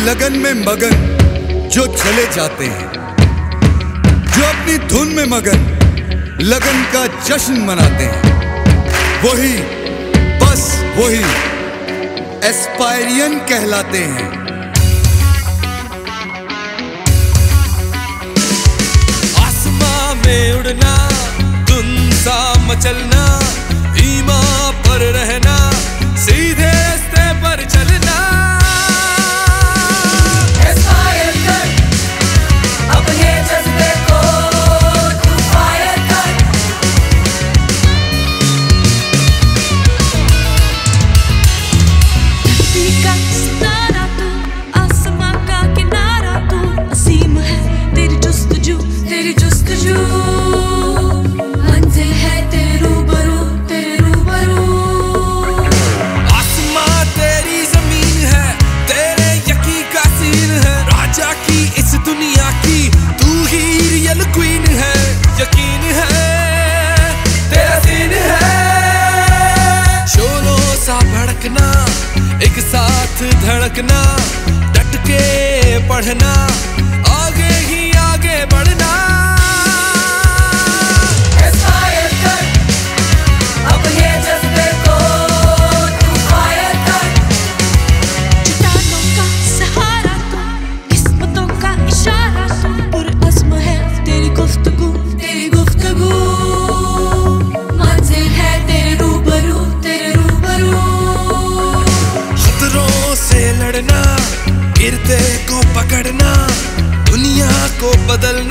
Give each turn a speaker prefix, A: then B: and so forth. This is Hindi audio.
A: लगन में मगन जो चले जाते हैं, जो अपनी धुन में मगन लगन का जश्न मनाते हैं, वही बस वही एस्पायरियन कहलाते हैं।
B: आसमां में उड़ना, धुन सा मचलना, ईमां पर रहना, सीधे रास्ते पर चलना। एक साथ धड़कना, डट के पढ़ना, आगे ही आगे बढ़ना।
C: अब ये जज्बे को तू फायर कर। चट्टानों का सहारा तू, किस्मतों का इशारा तू, पुरअज़्म है तेरी गुफ्तगू, तेरी गुफ्तगू। मंजिल है तेरे रूबरू, तेरे रूबरू।
B: लड़ना, गिरते को पकड़ना, दुनिया को बदलना।